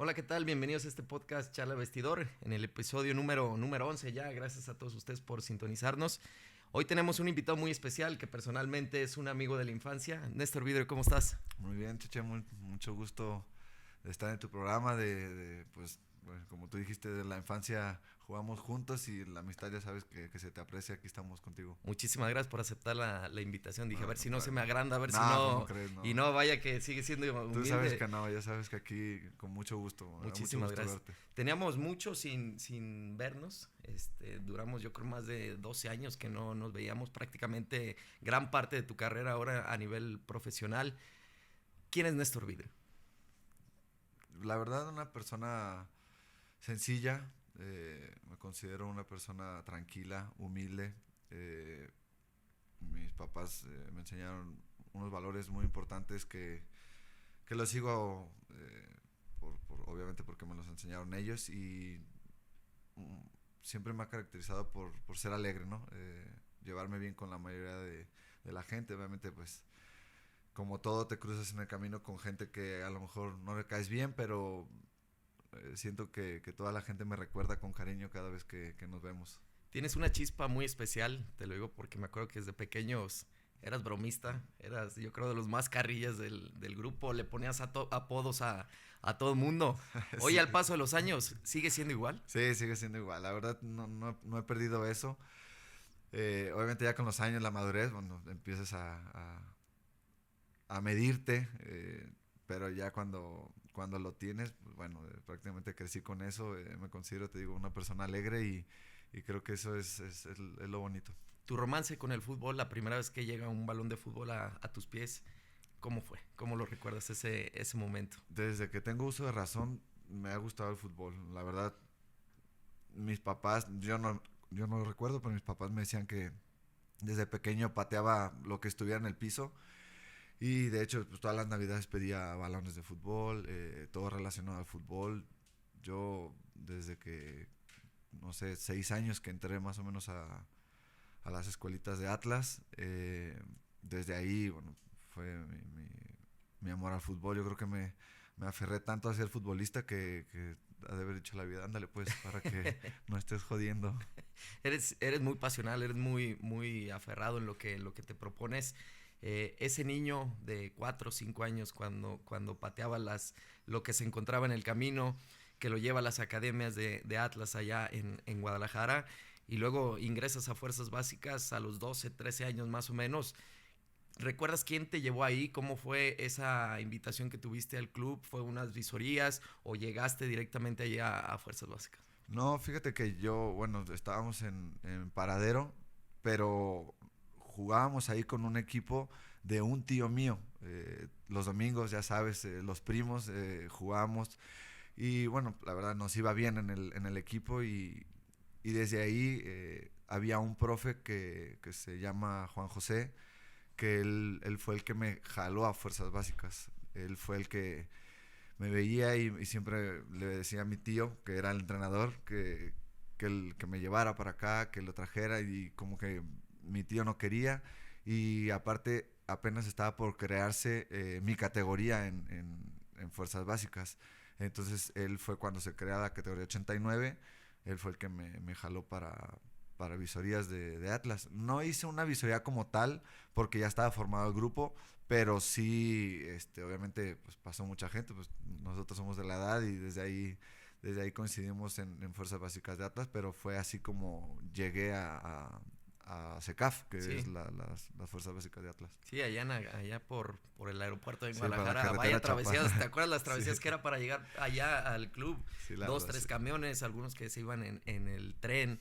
Hola, ¿qué tal? Bienvenidos a este podcast Charla Vestidor, en el episodio número 11 ya. Gracias a todos ustedes por sintonizarnos. Hoy tenemos un invitado muy especial que personalmente es un amigo de la infancia. Néstor Vidrio, ¿cómo estás? Muy bien, Cheche, mucho gusto de estar en tu programa, pues, bueno, como tú dijiste, de la infancia jugamos juntos y la amistad ya sabes que se te aprecia, aquí estamos contigo. Muchísimas gracias por aceptar la invitación. Dije, a ver si no se me No, agranda, a ver si no, ¿cómo no... crees? Y No. no, vaya que sigue siendo Tú sabes que humilde. no, ya sabes que aquí con mucho gusto, me da mucho Muchísimas gusto gracias. verte. Teníamos mucho sin vernos. Duramos yo creo más de 12 años que no nos veíamos, prácticamente gran parte de tu carrera ahora a nivel profesional. ¿Quién es Néstor Vidrio? La verdad, una persona sencilla, me considero una persona tranquila, humilde. Mis papás me enseñaron unos valores muy importantes que los sigo obviamente porque me los enseñaron ellos y mm, siempre me ha caracterizado por ser alegre, ¿no? Llevarme bien con la mayoría de la gente, obviamente pues como todo te cruzas en el camino con gente que a lo mejor no le caes bien, pero siento que toda la gente me recuerda con cariño cada vez que nos vemos. Tienes una chispa muy especial, te lo digo porque me acuerdo que desde pequeños eras bromista, eras yo creo de los más carrillas del grupo, le ponías apodos a todo el mundo. Hoy Sí. al paso de los años, ¿sigue siendo igual? Sí, sigue siendo igual, la verdad no he perdido eso. Obviamente ya con los años, la madurez, bueno, empiezas a medirte, pero ya cuando lo tienes, pues bueno, prácticamente crecí con eso, me considero, te digo, una persona alegre y creo que eso es lo bonito. Tu romance con el fútbol, la primera vez que llega un balón de fútbol a tus pies, ¿cómo fue? ¿Cómo lo recuerdas ese momento? Desde que tengo uso de razón, me ha gustado el fútbol, la verdad, mis papás, yo no lo recuerdo, pero mis papás me decían que desde pequeño pateaba lo que estuviera en el piso. Y de hecho, pues todas las navidades pedía balones de fútbol, todo relacionado al fútbol. Yo desde que, no sé, 6 años que entré más o menos a las escuelitas de Atlas, desde ahí, bueno, fue mi amor al fútbol. Yo creo que me aferré tanto a ser futbolista que ha de haber dicho la vida, ándale pues, para que no estés jodiendo. Eres muy pasional, eres muy aferrado en lo que te propones. Ese niño de 4 o 5 años cuando pateaba lo que se encontraba en el camino, que lo lleva a las academias de Atlas allá en Guadalajara, y luego ingresas a Fuerzas Básicas a los 12, 13 años más o menos. ¿Recuerdas quién te llevó ahí? ¿Cómo fue esa invitación que tuviste al club? ¿Fue unas visorías o llegaste directamente allá a Fuerzas Básicas? No, fíjate que bueno, estábamos en Paradero, pero jugábamos ahí con un equipo de un tío mío. Los domingos, ya sabes, los primos jugábamos y bueno, la verdad nos iba bien en el equipo y desde ahí había un profe que se llama Juan José, que él fue el que me jaló a Fuerzas Básicas. Él fue el que me veía y siempre le decía a mi tío, que era el entrenador, que me llevara para acá, que lo trajera y como que mi tío no quería y aparte apenas estaba por crearse mi categoría en Fuerzas Básicas. Entonces él fue cuando se crea la categoría 89, él fue el que me jaló para visorías de Atlas. No hice una visoría como tal porque ya estaba formado el grupo, pero sí, obviamente, pues pasó mucha gente, pues nosotros somos de la edad y desde ahí coincidimos en Fuerzas Básicas de Atlas, pero fue así como llegué a SECAF, que Sí. es las Fuerzas Básicas de Atlas. Sí, allá por el aeropuerto de Sí, para la Guadalajara. carretera Vaya travesías, Chapala. ¿te acuerdas las travesías Sí, que era para llegar allá al club? sí, la 2, verdad, 3 sí. camiones, algunos que se iban en el tren.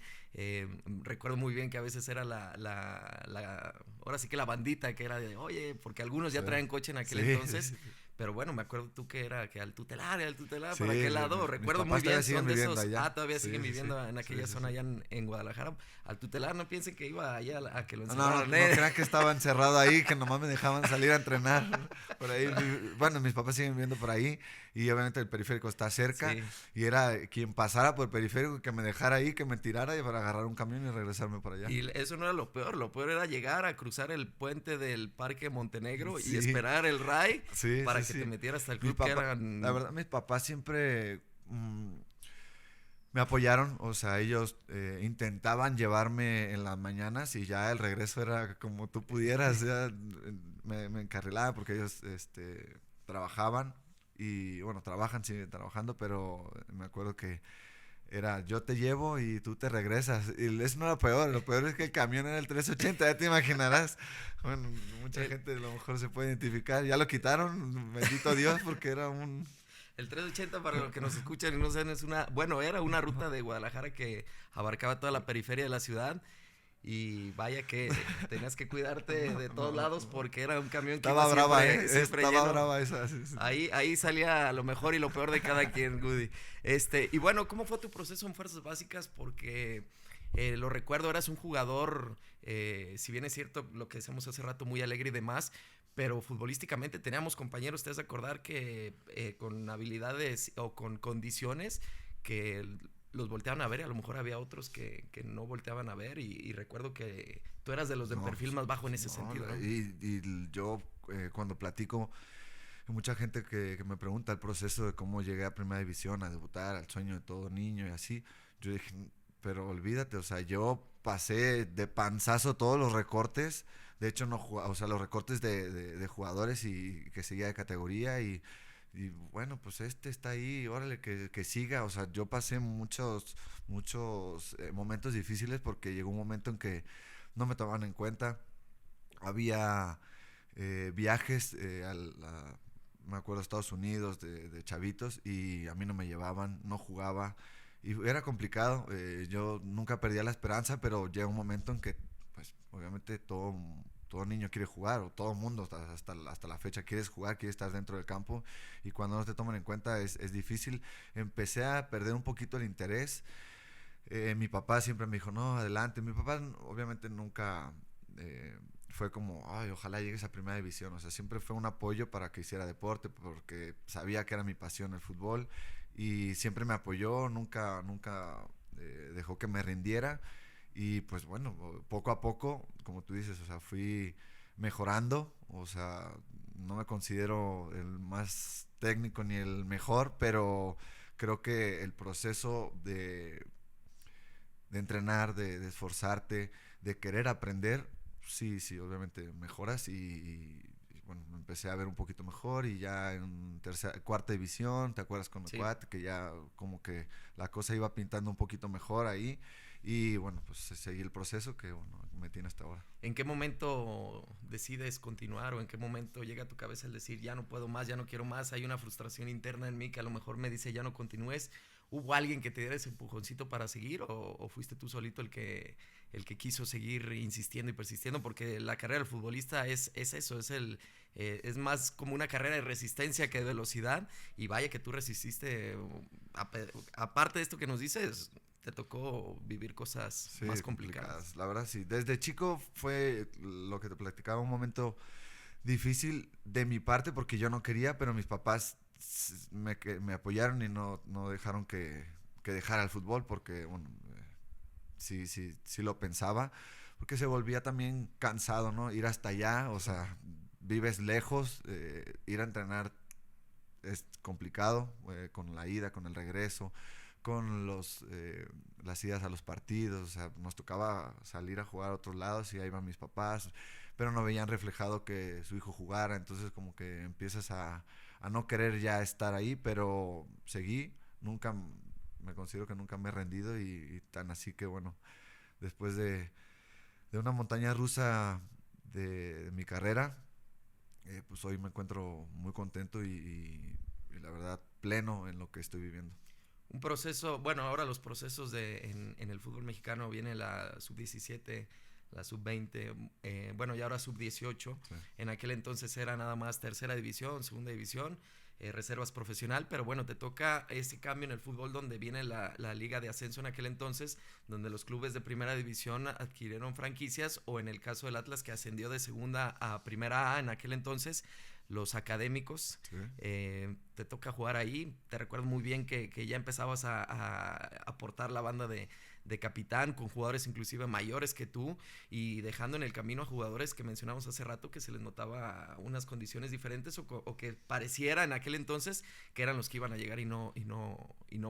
Recuerdo muy bien que a veces era ahora sí que la bandita que era de, oye, porque algunos ya Sí, traen coche en aquel sí, entonces. sí. Pero bueno, me acuerdo tú que era que al tutelar, Sí, ¿para qué sí, lado? mis Recuerdo muy papás todavía bien, siguen son de viviendo esos, allá. todavía Sí, siguen sí, sí. viviendo en Sí, aquella sí, zona sí. allá en Guadalajara. Al tutelar no piensen que iba allá a que lo No, no, encerraran, no crean que estaba encerrado ahí, que nomás me dejaban salir a entrenar por ahí. Bueno, mis papás siguen viviendo por ahí y obviamente el periférico está cerca Sí. y era quien pasara por el periférico que me dejara ahí, que me tirara y para agarrar un camión y regresarme para allá. Y eso no era lo peor era llegar a cruzar el puente del Parque Montenegro y Sí, esperar el RAI sí, para sí, que te metieras hasta el Mi club que papá, eran... la verdad, mis papás siempre me apoyaron, o sea, ellos intentaban llevarme en las mañanas y ya el regreso era como tú pudieras, ya me encarrilaba porque ellos trabajaban y bueno, trabajan, siguen trabajando, pero me acuerdo que era yo te llevo y tú te regresas. Y eso no era lo peor es que el camión era el 380, ya te imaginarás. Bueno, mucha El, gente a lo mejor se puede identificar, ya lo quitaron, bendito Dios, porque era un... el 380 para los que nos escuchan y no saben es una, bueno, era una ruta de Guadalajara que abarcaba toda la periferia de la ciudad. Y vaya que tenías que cuidarte de todos lados porque era un camión que Estaba iba brava, siempre estaba lleno. brava esa. Sí, sí. Ahí salía lo mejor y lo peor de cada quien, Woody. Y bueno, ¿cómo fue tu proceso en Fuerzas Básicas? Porque lo recuerdo, eras un jugador, si bien es cierto lo que decíamos hace rato, muy alegre y demás, pero futbolísticamente teníamos compañeros, te has de acordar que con habilidades o con condiciones que los volteaban a ver y a lo mejor había otros que no volteaban a ver y recuerdo que tú eras de los de No, perfil más bajo en ese no, sentido, ¿no? y yo cuando platico, hay mucha gente que me pregunta el proceso de cómo llegué a Primera División, a debutar, al sueño de todo niño y así. Yo dije, pero olvídate, o sea, yo pasé de panzazo todos los recortes. De hecho, no jugaba, o sea, los recortes de jugadores y que seguía de categoría y bueno, pues está ahí, órale, que siga. O sea, yo pasé muchos momentos difíciles porque llegó un momento en que no me tomaban en cuenta. Había viajes me acuerdo, a Estados Unidos de chavitos y a mí no me llevaban, no jugaba y era complicado. Yo nunca perdía la esperanza, pero llega un momento en que, pues, obviamente todo niño quiere jugar, o todo mundo hasta la fecha quieres jugar, quieres estar dentro del campo y cuando no te toman en cuenta es difícil. Empecé a perder un poquito el interés. Mi papá siempre me dijo, no, adelante. Mi papá obviamente nunca fue como, ay, ojalá llegues a Primera División. O sea, siempre fue un apoyo para que hiciera deporte, porque sabía que era mi pasión el fútbol y siempre me apoyó, nunca dejó que me rindiera. Y pues bueno, poco a poco, como tú dices, o sea, fui mejorando. O sea, no me considero el más técnico ni el mejor, pero creo que el proceso de entrenar, de esforzarte, de querer aprender, sí, obviamente mejoras bueno, me empecé a ver un poquito mejor y ya en cuarta división, ¿te acuerdas con Sí. Cuat? Que ya como que la cosa iba pintando un poquito mejor ahí y bueno, pues seguí el proceso que bueno, me tiene hasta ahora. ¿En qué momento decides continuar o en qué momento llega a tu cabeza el decir ya no puedo más, ya no quiero más? Hay una frustración interna en mí que a lo mejor me dice ya no continúes. ¿Hubo alguien que te diera ese empujoncito para seguir o fuiste tú solito el que quiso seguir insistiendo y persistiendo? Porque la carrera del futbolista es eso, es más como una carrera de resistencia que de velocidad y vaya que tú resististe. Aparte de esto que nos dices, te tocó vivir cosas Sí, más complicadas. complicadas. La verdad sí. Desde chico fue lo que te platicaba, un momento difícil de mi parte porque yo no quería, pero mis papás me apoyaron y no dejaron que dejara el fútbol porque, bueno, sí lo pensaba, porque se volvía también cansado, ¿no? Ir hasta allá, o sea, vives lejos, ir a entrenar es complicado, con la ida, con el regreso, con las idas a los partidos, o sea, nos tocaba salir a jugar a otros lados y ahí iban mis papás, pero no veían reflejado que su hijo jugara, entonces como que empiezas a no querer ya estar ahí, pero seguí, nunca, me considero que nunca me he rendido y tan así que bueno, después de una montaña rusa de mi carrera, pues hoy me encuentro muy contento y la verdad pleno en lo que estoy viviendo. Un proceso, bueno, ahora los procesos en el fútbol mexicano viene la sub-17, la sub-20, bueno, y ahora sub-18. Sí. En aquel entonces era nada más tercera división, segunda división, reservas profesional, pero bueno, te toca ese cambio en el fútbol donde viene la liga de ascenso en aquel entonces, donde los clubes de primera división adquirieron franquicias, o en el caso del Atlas que ascendió de segunda a primera A en aquel entonces, los académicos. Sí. Te toca jugar ahí. Te recuerdo muy bien que ya empezabas a aportar la banda de capitán con jugadores inclusive mayores que tú y dejando en el camino a jugadores que mencionamos hace rato que se les notaba unas condiciones diferentes o que pareciera en aquel entonces que eran los que iban a llegar y no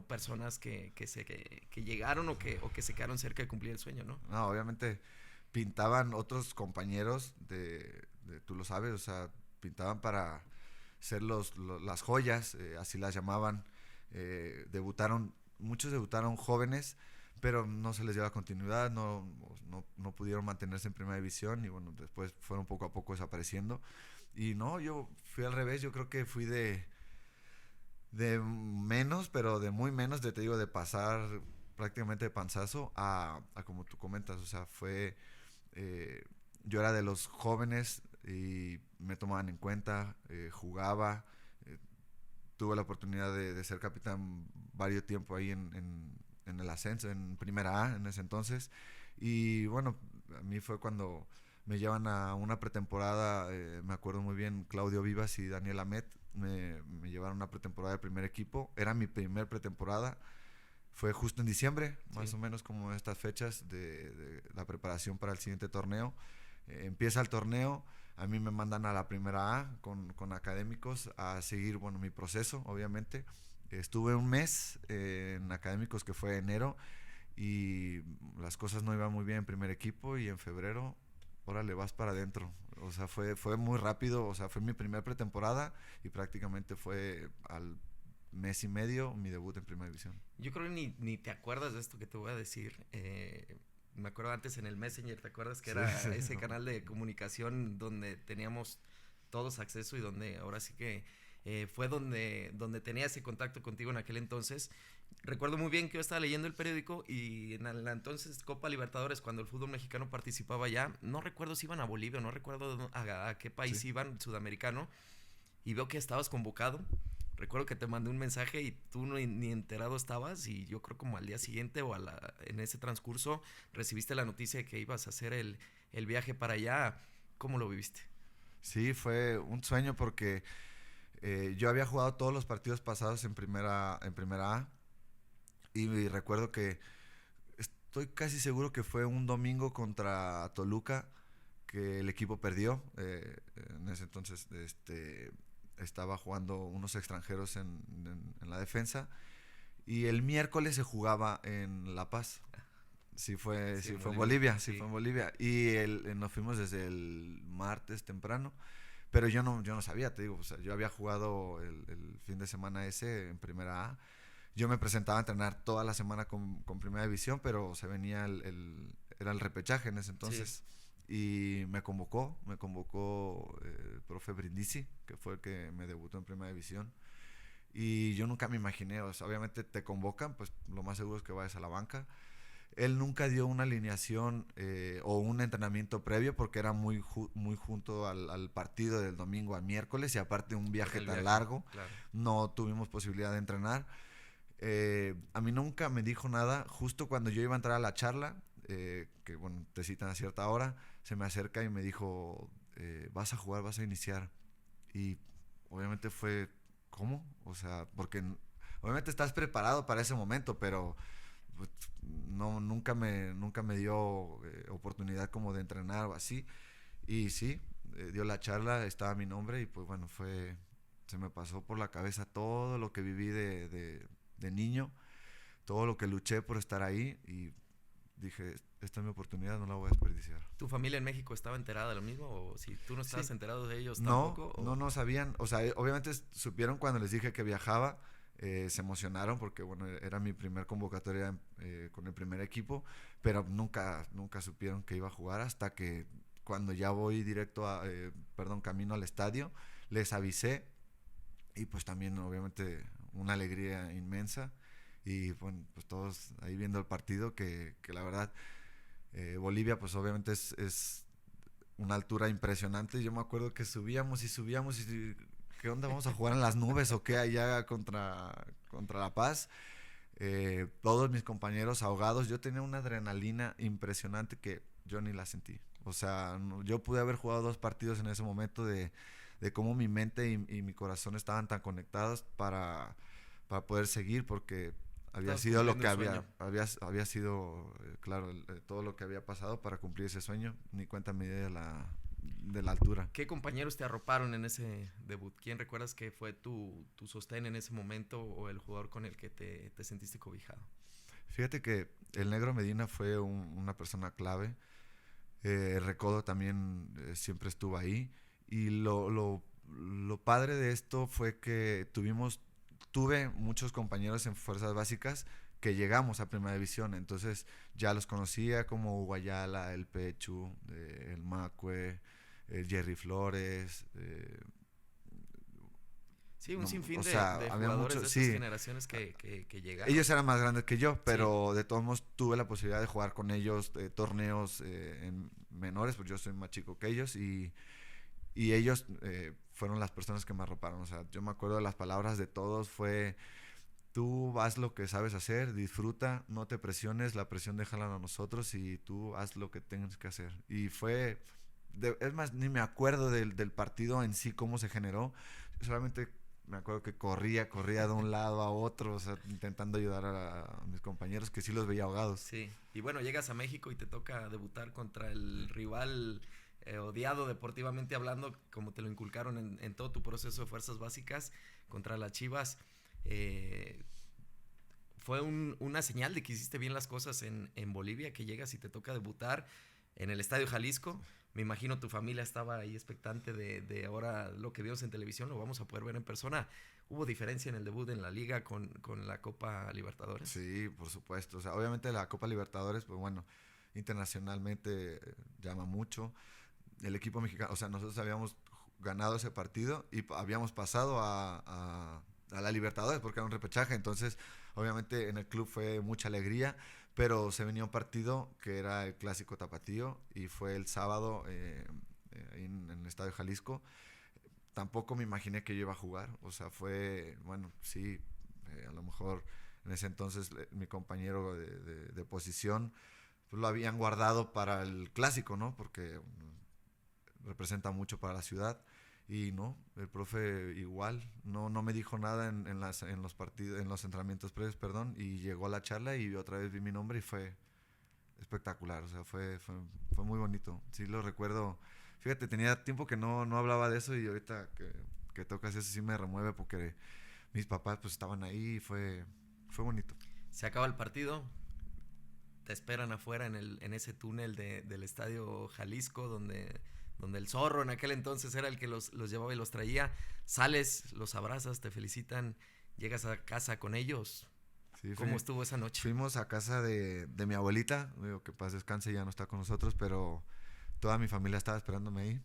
personas que llegaron o que se quedaron cerca de cumplir el sueño, ¿no? No, obviamente pintaban otros compañeros tú lo sabes, o sea, pintaban para ser las joyas, así las llamaban. Muchos debutaron jóvenes, pero no se les dio la continuidad, no pudieron mantenerse en primera división y bueno, después fueron poco a poco desapareciendo. Y no, yo fui al revés, yo creo que fui de menos, pero de muy menos, te digo, de pasar prácticamente de panzazo a como tú comentas, o sea, yo era de los jóvenes y me tomaban en cuenta, jugaba, eh, tuve la oportunidad de ser capitán varios tiempo ahí en el ascenso, en primera A en ese entonces. Y bueno, a mí fue cuando me llevan a una pretemporada, me acuerdo muy bien, Claudio Vivas y Daniel Amet me llevaron a una pretemporada de primer equipo. Era mi primer pretemporada. Fue justo en diciembre, más o menos como estas fechas de la preparación para el siguiente torneo. Empieza el torneo, a mí me mandan a la primera A con académicos a seguir, bueno, mi proceso, obviamente. Estuve un mes en académicos que fue enero y las cosas no iban muy bien en primer equipo y en febrero, órale, vas para adentro. O sea, fue muy rápido, o sea, fue mi primer pretemporada y prácticamente fue al mes y medio mi debut en primera división. Yo creo que ni te acuerdas de esto que te voy a decir. Me acuerdo antes en el Messenger, ¿te acuerdas que era ese canal de comunicación donde teníamos todos acceso y donde ahora sí que fue donde tenía ese contacto contigo en aquel entonces? Recuerdo muy bien que yo estaba leyendo el periódico y en la entonces Copa Libertadores, cuando el fútbol mexicano participaba ya, no recuerdo si iban a Bolivia, no recuerdo a qué país iban, sudamericano, y veo que estabas convocado. Recuerdo que te mandé un mensaje y tú ni enterado estabas y yo creo como al día siguiente o en ese transcurso recibiste la noticia de que ibas a hacer el viaje para allá. ¿Cómo lo viviste? Sí, fue un sueño porque yo había jugado todos los partidos pasados en primera A y recuerdo que estoy casi seguro que fue un domingo contra Toluca que el equipo perdió. En ese entonces estaba jugando unos extranjeros en la defensa y el miércoles se jugaba en La Paz. Sí fue en Bolivia, sí fue en Bolivia. Y nos fuimos desde el martes temprano, pero yo no sabía, te digo, o sea, yo había jugado el fin de semana ese en primera A. Yo me presentaba a entrenar toda la semana con primera división, pero se venía era el repechaje en ese entonces. Y me convocó el profe Brindisi, que fue el que me debutó en primera división. Y yo nunca me imaginé, o sea, obviamente te convocan, pues lo más seguro es que vayas a la banca. Él nunca dio una alineación o un entrenamiento previo porque era muy junto al partido del domingo al miércoles y aparte un viaje tan largo, claro. No tuvimos posibilidad de entrenar. A mí nunca me dijo nada. Justo cuando yo iba a entrar a la charla, que bueno, te citan a cierta hora, se me acerca y me dijo, vas a jugar, vas a iniciar. Y obviamente fue, ¿cómo? O sea, porque obviamente estás preparado para ese momento, pero pues, nunca me dio oportunidad como de entrenar o así. Y sí, dio la charla, estaba mi nombre y pues bueno, se me pasó por la cabeza todo lo que viví de niño, todo lo que luché por estar ahí y dije, esta es mi oportunidad, no la voy a desperdiciar. ¿Tu familia en México estaba enterada de lo mismo o si tú no estabas enterado de ellos no, tampoco? No sabían, o sea, obviamente supieron cuando les dije que viajaba, se emocionaron porque bueno, era mi primer convocatoria con el primer equipo, pero nunca supieron que iba a jugar hasta que cuando ya voy directo camino al estadio, les avisé y pues también obviamente una alegría inmensa y bueno, pues todos ahí viendo el partido que la verdad Bolivia pues obviamente es una altura impresionante. Yo me acuerdo que subíamos y ¿qué onda? ¿Vamos a jugar en las nubes o qué allá contra La Paz? Todos mis compañeros ahogados, yo tenía una adrenalina impresionante que yo ni la sentí. O sea, yo pude haber jugado 2 partidos en ese momento de de cómo mi mente y mi corazón estaban tan conectados para poder seguir, porque había Estabas sido lo cumpliendo que un sueño. había sido, claro, todo lo que había pasado para cumplir ese sueño. Ni cuenta me di de la altura. ¿Qué compañeros te arroparon en ese debut? ¿Quién recuerdas que fue tu sostén en ese momento o el jugador con el que te sentiste cobijado? Fíjate que el Negro Medina fue una persona clave. El Recodo también siempre estuvo ahí. Y lo padre de esto fue que tuve muchos compañeros en fuerzas básicas que llegamos a Primera División. Entonces ya los conocía como Guayala, el Pechu, el Macue, el Jerry Flores. Sí, un No, sinfín o sea, de había jugadores muchos, de esas sí. generaciones que llegaron. Ellos eran más grandes que yo, Sí, pero de todos modos tuve la posibilidad de jugar con ellos torneos en menores, pues yo soy más chico que ellos y ellos fueron las personas que me arroparon. O sea, yo me acuerdo de las palabras de todos, fue tú haz lo que sabes hacer, disfruta, no te presiones, la presión déjala a nosotros y tú haz lo que tengas que hacer. Y es más, ni me acuerdo del partido en sí, cómo se generó, solamente me acuerdo que corría de un lado a otro, o sea, intentando ayudar a mis compañeros que sí los veía ahogados. sí. Y bueno, llegas a México y te toca debutar contra el rival odiado deportivamente hablando, como te lo inculcaron en todo tu proceso de fuerzas básicas, contra las Chivas. Eh, Fue una señal de que hiciste bien las cosas en Bolivia, que llegas y te toca debutar en el Estadio Jalisco. Me imagino tu familia estaba ahí expectante de ahora lo que vimos en televisión, lo vamos a poder ver en persona. ¿Hubo diferencia en el debut en la liga con la Copa Libertadores? Sí, por supuesto. O sea, obviamente la Copa Libertadores, pues bueno, internacionalmente llama mucho. El equipo mexicano, o sea, nosotros habíamos ganado ese partido y habíamos pasado a la Libertadores porque era un repechaje. Entonces, obviamente en el club fue mucha alegría, pero se venía un partido que era el clásico tapatío y fue el sábado ahí en el Estadio Jalisco. Tampoco me imaginé que yo iba a jugar, o sea, fue, bueno, sí, a lo mejor en ese entonces mi compañero de posición pues lo habían guardado para el clásico, ¿no? Porque representa mucho para la ciudad. Y no, el profe igual, no me dijo nada en los partidos, en los entrenamientos previos, perdón, y llegó a la charla y otra vez vi mi nombre y fue espectacular, o sea, fue muy bonito. Sí lo recuerdo. Fíjate, tenía tiempo que no hablaba de eso y ahorita que tocas eso sí me remueve porque mis papás pues estaban ahí y fue bonito. Se acaba el partido, te esperan afuera en ese túnel del Estadio Jalisco, donde el zorro en aquel entonces era el que los llevaba y los traía. Sales, los abrazas, te felicitan, llegas a casa con ellos. Sí, ¿Cómo estuvo esa noche? fuimos a casa de mi abuelita, digo que paz descanse, ya no está con nosotros, pero toda mi familia estaba esperándome ahí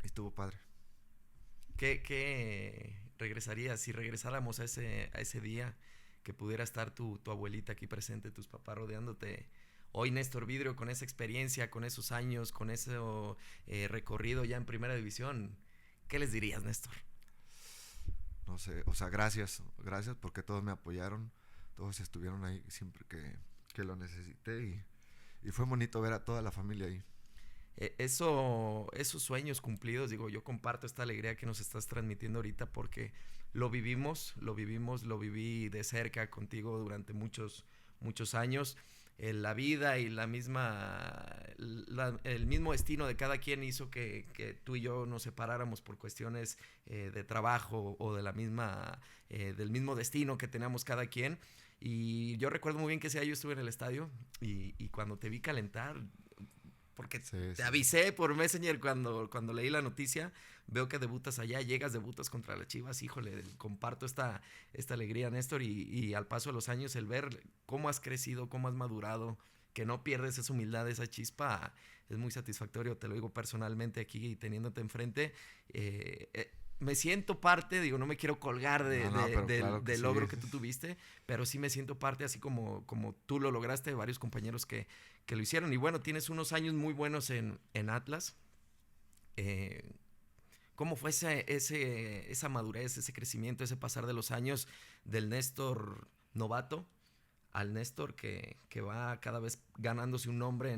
y estuvo padre. ¿Qué regresarías si regresáramos a ese día que pudiera estar tu abuelita aquí presente, tus papás rodeándote? Hoy Néstor Vidrio con esa experiencia, con esos años, con ese recorrido ya en primera división, ¿qué les dirías, Néstor? No sé, o sea, gracias porque todos me apoyaron, todos estuvieron ahí siempre que lo necesité y fue bonito ver a toda la familia ahí. Esos sueños cumplidos, digo, yo comparto esta alegría que nos estás transmitiendo ahorita porque lo viví de cerca contigo durante muchos años. La vida y el mismo destino de cada quien hizo que tú y yo nos separáramos por cuestiones de trabajo o del mismo destino que teníamos cada quien. Y yo recuerdo muy bien que ese día yo estuve en el estadio y cuando te vi calentar, porque Sí, te sí. avisé por Messenger cuando leí la noticia, veo que debutas allá, debutas contra las Chivas, híjole, comparto esta alegría, Néstor, y al paso de los años el ver cómo has crecido, cómo has madurado, que no pierdes esa humildad, esa chispa, es muy satisfactorio, te lo digo personalmente aquí teniéndote enfrente. Me siento parte, digo, no me quiero colgar No, pero claro que del sí. logro que tú tuviste, pero sí me siento parte, así como tú lo lograste, de varios compañeros que lo hicieron. Y bueno, tienes unos años muy buenos en Atlas. Eh, ¿Cómo fue esa madurez, ese crecimiento, ese pasar de los años del Néstor novato al Néstor que va cada vez ganándose un nombre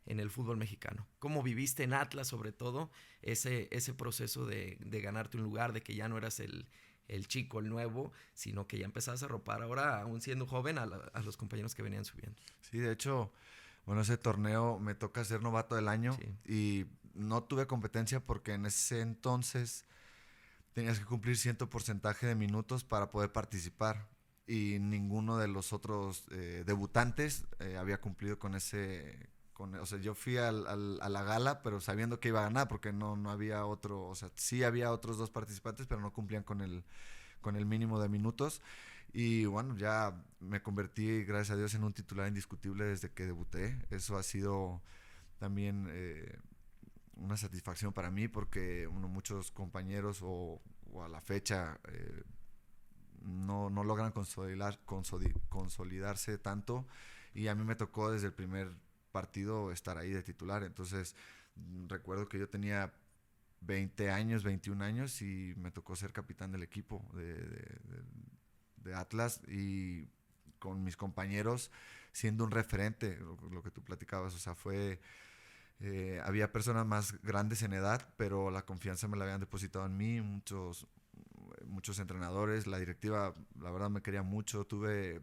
en el fútbol mexicano. ¿Cómo viviste en Atlas, sobre todo, ese proceso de ganarte un lugar, de que ya no eras el chico, el nuevo, sino que ya empezabas a ropar ahora, aún siendo joven, a los compañeros que venían subiendo? Sí, de hecho, bueno, ese torneo me toca ser novato del año Sí. y no tuve competencia porque en ese entonces tenías que cumplir cierto porcentaje de minutos para poder participar y ninguno de los otros debutantes había cumplido con ese. O sea, yo fui a la gala, pero sabiendo que iba a ganar, porque no había otro, o sea, sí había otros dos participantes, pero no cumplían con el mínimo de minutos. Y bueno, ya me convertí, gracias a Dios, en un titular indiscutible desde que debuté. Eso ha sido también una satisfacción para mí porque muchos compañeros o a la fecha no logran consolidarse tanto y a mí me tocó desde el primer partido estar ahí de titular. Entonces recuerdo que yo tenía 20 años, 21 años y me tocó ser capitán del equipo de Atlas y con mis compañeros siendo un referente, lo que tú platicabas, o sea, había personas más grandes en edad, pero la confianza me la habían depositado en mí, muchos entrenadores, la directiva, la verdad me quería mucho, tuve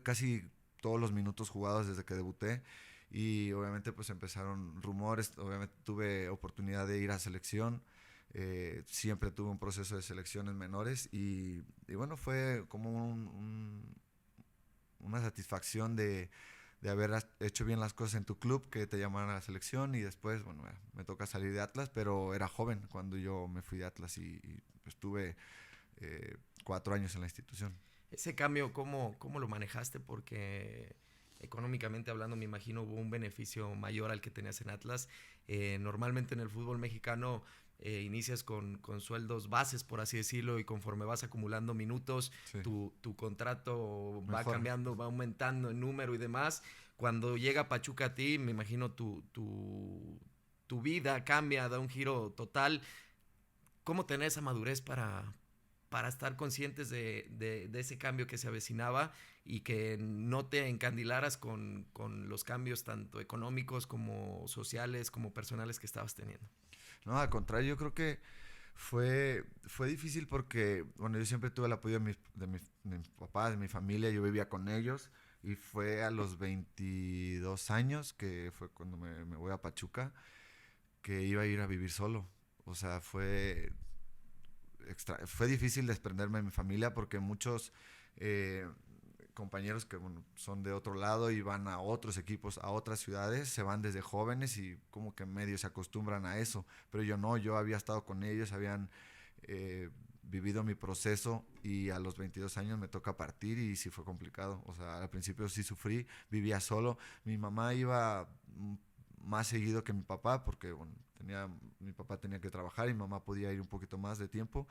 casi todos los minutos jugados desde que debuté y obviamente pues empezaron rumores, obviamente tuve oportunidad de ir a selección, siempre tuve un proceso de selecciones menores y bueno, fue como una satisfacción de haber hecho bien las cosas en tu club, que te llamaran a la selección y después, bueno, me toca salir de Atlas, pero era joven cuando yo me fui de Atlas y estuve 4 años en la institución. Ese cambio, ¿cómo lo manejaste? Porque económicamente hablando, me imagino hubo un beneficio mayor al que tenías en Atlas. Normalmente en el fútbol mexicano inicias con sueldos bases, por así decirlo, y conforme vas acumulando minutos, Sí, tu contrato va mejor. cambiando, va aumentando en número y demás. Cuando llega Pachuca a ti, me imagino tu vida cambia, da un giro total. ¿Cómo tener esa madurez para estar conscientes de ese cambio que se avecinaba y que no te encandilaras con los cambios tanto económicos como sociales como personales que estabas teniendo? No, al contrario, yo creo que fue difícil porque, bueno, yo siempre tuve el apoyo de mis papás, de mi familia, yo vivía con ellos y fue a los 22 años, que fue cuando me voy a Pachuca, que iba a ir a vivir solo. O sea, fue difícil desprenderme de mi familia porque muchos eh, compañeros que bueno, son de otro lado y van a otros equipos, a otras ciudades, se van desde jóvenes y como que medio se acostumbran a eso. Pero yo no, yo había estado con ellos, habían vivido mi proceso y a los 22 años me toca partir y sí fue complicado. O sea, al principio sí sufrí, vivía solo. Mi mamá iba más seguido que mi papá porque bueno, mi papá tenía que trabajar y mi mamá podía ir un poquito más de tiempo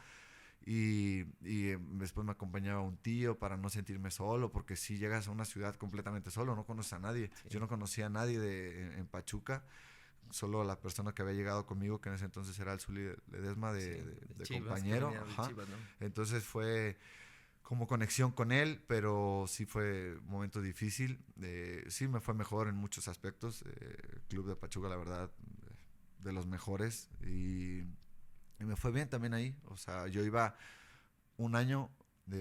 y después me acompañaba un tío para no sentirme solo, porque si llegas a una ciudad completamente solo, no conoces a nadie. Sí. Yo no conocía a nadie en Pachuca, solo la persona que había llegado conmigo, que en ese entonces era el Zuli Ledesma Sí, de Chivas, que compañero. venía de Ajá. Chivas, ¿no? Entonces fue como conexión con él, pero sí fue un momento difícil. Sí me fue mejor en muchos aspectos. El Club de Pachuca, la verdad, de los mejores. Y me fue bien también ahí. O sea, yo iba un año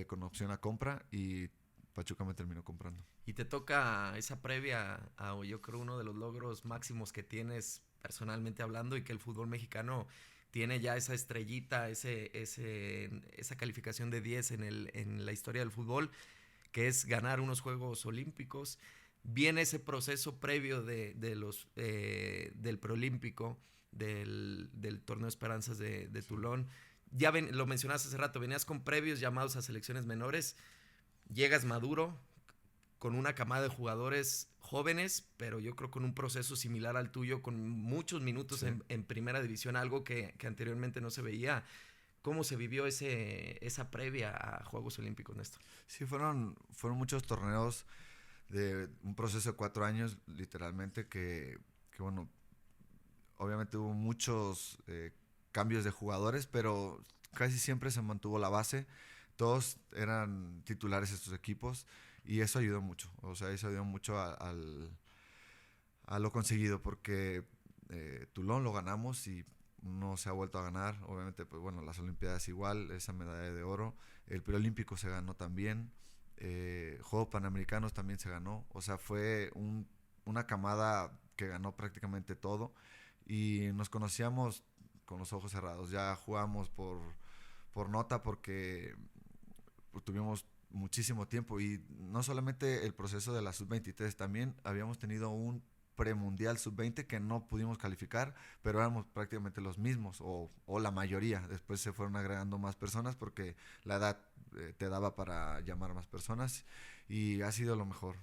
con opción a compra y Pachuca me terminó comprando. Y te toca esa previa a, yo creo, uno de los logros máximos que tienes personalmente hablando y que el fútbol mexicano tiene ya esa estrellita, esa calificación de 10 en la historia del fútbol, que es ganar unos Juegos Olímpicos. Viene ese proceso previo del preolímpico, del torneo Esperanzas de Sí. Toulon. Lo mencionaste hace rato, venías con previos llamados a selecciones menores, llegas maduro, con una camada de jugadores jóvenes, pero yo creo con un proceso similar al tuyo, con muchos minutos Sí. en primera división, algo que anteriormente no se veía. ¿Cómo se vivió esa previa a Juegos Olímpicos, Néstor? Sí, fueron muchos torneos de un proceso de 4 años, literalmente, que bueno, obviamente hubo muchos cambios de jugadores, pero casi siempre se mantuvo la base. Todos eran titulares de estos equipos y eso ayudó mucho. O sea, eso ayudó mucho a lo conseguido, porque Toulon lo ganamos y no se ha vuelto a ganar. Obviamente, pues bueno, las Olimpiadas igual, esa medalla de oro. El preolímpico se ganó también. Juegos Panamericanos también se ganó. O sea, fue una camada que ganó prácticamente todo. Y nos conocíamos con los ojos cerrados. Ya jugamos por nota porque pues, tuvimos muchísimo tiempo. Y no solamente el proceso de la sub-23, también habíamos tenido un premundial sub-20 que no pudimos calificar, pero éramos prácticamente los mismos o la mayoría. Después se fueron agregando más personas porque la edad te daba para llamar más personas y ha sido lo mejor.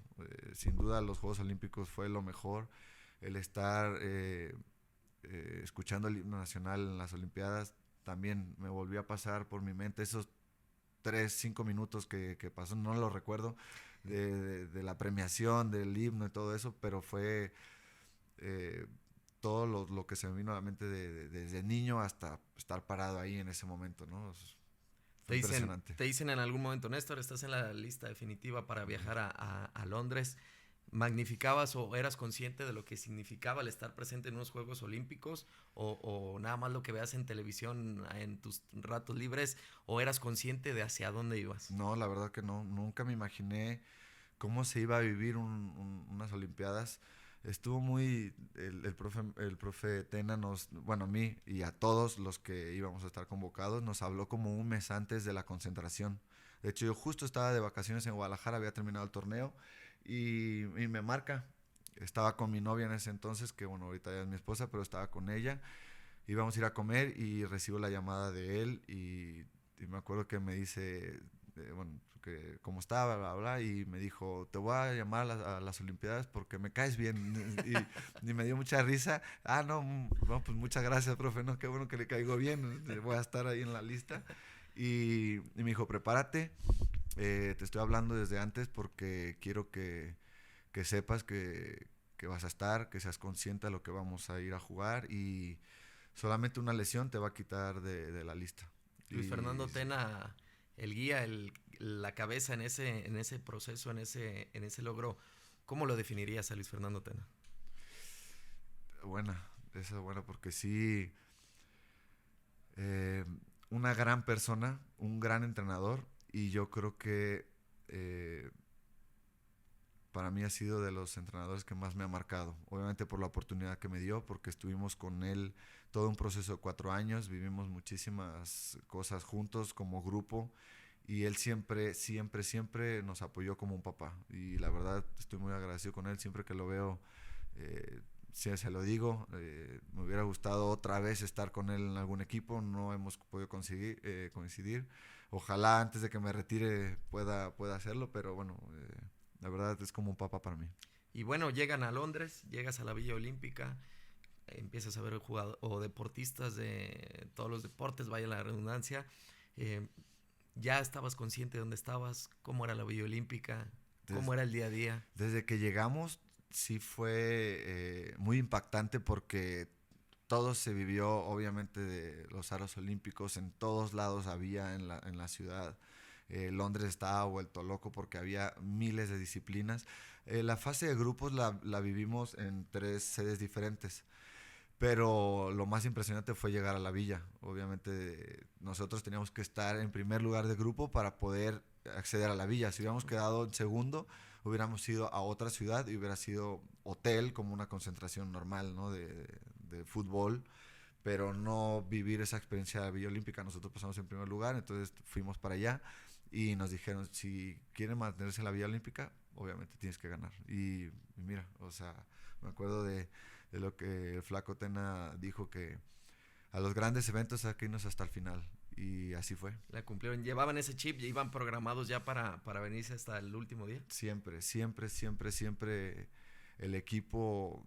Sin duda los Juegos Olímpicos fue lo mejor. El estar escuchando el himno nacional en las Olimpiadas también me volvió a pasar por mi mente esos 3, 5 minutos que pasó, no lo recuerdo, de la premiación, del himno y todo eso, pero fue eh, todo lo que se me vino a la mente desde niño hasta estar parado ahí en ese momento, ¿no? Fue impresionante. Te dicen en algún momento, Néstor, estás en la lista definitiva para viajar a Londres. ¿Magnificabas o eras consciente de lo que significaba el estar presente en unos Juegos Olímpicos o nada más lo que veas en televisión en tus ratos libres o eras consciente de hacia dónde ibas? No, la verdad que no, nunca me imaginé cómo se iba a vivir unas Olimpiadas. Estuvo muy, el profe Tena bueno, a mí y a todos los que íbamos a estar convocados, nos habló como un mes antes de la concentración. De hecho, yo justo estaba de vacaciones en Guadalajara, había terminado el torneo y me marca. Estaba con mi novia en ese entonces, que bueno, ahorita ya es mi esposa, pero estaba con ella. Íbamos a ir a comer y recibo la llamada de él y me acuerdo que me dice, bueno, que cómo estaba, bla, bla, y me dijo, te voy a llamar a las Olimpiadas porque me caes bien. Y me dio mucha risa. Ah, no, no, pues muchas gracias, profe, no, qué bueno que le caigo bien, voy a estar ahí en la lista. Y me dijo, prepárate, te estoy hablando desde antes porque quiero que sepas que vas a estar, que seas consciente de lo que vamos a ir a jugar y solamente una lesión te va a quitar de la lista. Luis Y Fernando Tena, el guía, la cabeza en ese proceso, en ese logro, ¿cómo lo definirías a Luis Fernando Tena? buena, esa es buena porque sí, eh, una gran persona, un gran entrenador y yo creo que eh, para mí ha sido de los entrenadores que más me ha marcado. Obviamente por la oportunidad que me dio, porque estuvimos con él todo un proceso de 4 años, vivimos muchísimas cosas juntos como grupo y él siempre, siempre, siempre nos apoyó como un papá. Y la verdad estoy muy agradecido con él, siempre que lo veo, eh, sí, se lo digo, me hubiera gustado otra vez estar con él en algún equipo, no hemos podido coincidir. Ojalá antes de que me retire pueda hacerlo, pero bueno, la verdad es como un papá para mí. Y bueno, llegan a Londres, llegas a la Villa Olímpica, empiezas a ver jugadores o deportistas de todos los deportes, vaya la redundancia. Eh, ya estabas consciente de dónde estabas, cómo era la Villa Olímpica, cómo era el día a día. Desde que llegamos sí fue muy impactante porque todo se vivió obviamente de los aros olímpicos, en todos lados había en la ciudad. Londres estaba vuelto loco porque había miles de disciplinas. La fase de grupos la vivimos en 3 sedes diferentes. Pero lo más impresionante fue llegar a la villa. Obviamente nosotros teníamos que estar en primer lugar de grupo para poder acceder a la villa. Si hubiéramos quedado en segundo, hubiéramos ido a otra ciudad y hubiera sido hotel como una concentración normal, ¿no? de fútbol, pero no vivir esa experiencia de la Villa Olímpica. Nosotros pasamos en primer lugar, entonces fuimos para allá y nos dijeron, si quieren mantenerse en la Villa Olímpica, obviamente tienes que ganar. Y mira, o sea, me acuerdo de lo que el Flaco Tena dijo, que a los grandes eventos hay que irnos hasta el final. Y así fue. La cumplieron, llevaban ese chip, ya iban programados ya para venirse hasta el último día. Siempre, siempre, siempre, siempre el equipo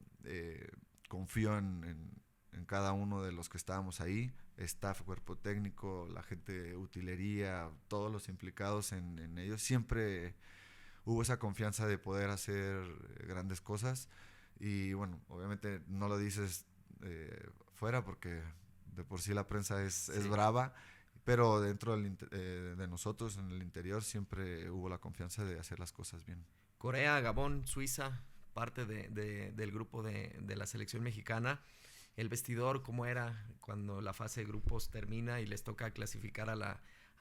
confió en cada uno de los que estábamos ahí, staff, cuerpo técnico, la gente de utilería, todos los implicados en ellos. Siempre hubo esa confianza de poder hacer grandes cosas y bueno, obviamente no lo dices fuera porque de por sí la prensa es brava, pero dentro de nosotros, en el interior, siempre hubo la confianza de hacer las cosas bien. Corea, Gabón, Suiza, parte del grupo de la selección mexicana. El vestidor, ¿cómo era cuando la fase de grupos termina y les toca clasificar a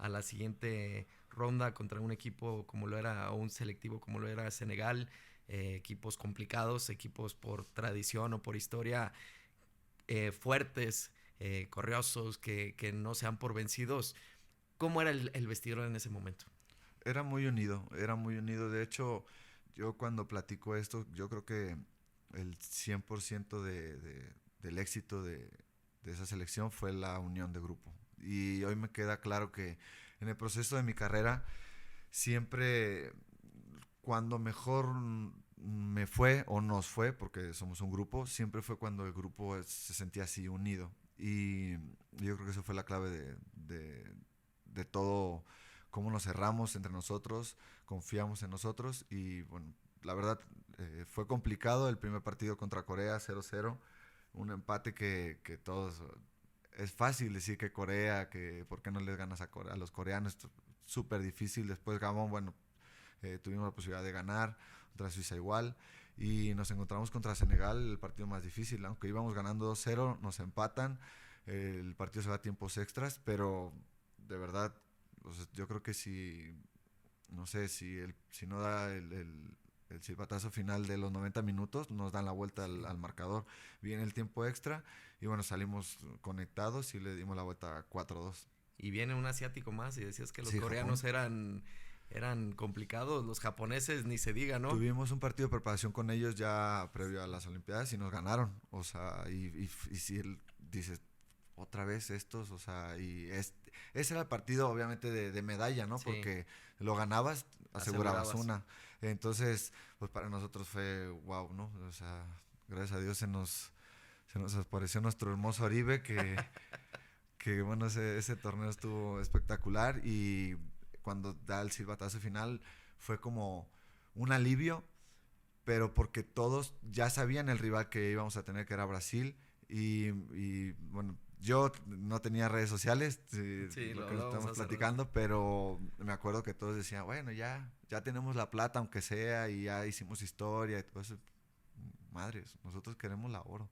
la siguiente ronda contra un equipo como lo era, o un selectivo como lo era Senegal? Equipos complicados, equipos por tradición o por historia fuertes, corriosos, que no sean por vencidos. ¿Cómo era el vestidor en ese momento? Era muy unido, era muy unido. De hecho, yo cuando platico esto, yo creo que el 100% del éxito de esa selección fue la unión de grupo. Y hoy me queda claro que en el proceso de mi carrera, siempre cuando mejor me fue o nos fue, porque somos un grupo, siempre fue cuando el grupo se sentía así unido. Y yo creo que eso fue la clave de todo, cómo nos cerramos entre nosotros, confiamos en nosotros y bueno, la verdad fue complicado el primer partido contra Corea 0-0, un empate que todos... Es fácil decir que Corea, que por qué no les ganas a los coreanos, súper difícil. Después Gabón, bueno, tuvimos la posibilidad de ganar, contra Suiza igual, y nos encontramos contra Senegal, el partido más difícil, aunque íbamos ganando 2-0, nos empatan, el partido se va a tiempos extras, pero de verdad, o sea, yo creo que si, no sé, si no da el silbatazo final de los 90 minutos, nos dan la vuelta al marcador. Viene el tiempo extra y bueno, salimos conectados y le dimos la vuelta a 4-2. Y viene un asiático más y decías que los Sí, coreanos Japón. eran complicados, los japoneses ni se diga, ¿no? Tuvimos un partido de preparación con ellos ya previo a las Olimpiadas y nos ganaron. O sea, y si él dices, otra vez estos, o sea, ese era el partido obviamente de medalla, ¿no? Sí, Porque lo ganabas, asegurabas asegurabas. una. Entonces, pues para nosotros fue wow, ¿no? O sea, gracias a Dios se nos apareció nuestro hermoso Oribe, que bueno, ese torneo estuvo espectacular y cuando da el silbatazo final fue como un alivio, pero porque todos ya sabían el rival que íbamos a tener, que era Brasil, bueno, yo no tenía redes sociales, Sí, lo lo que hablábamos estamos hace rato. platicando, pero me acuerdo que todos decían, bueno, ya tenemos la plata, aunque sea, y ya hicimos historia y todo eso. Madres, nosotros queremos la oro.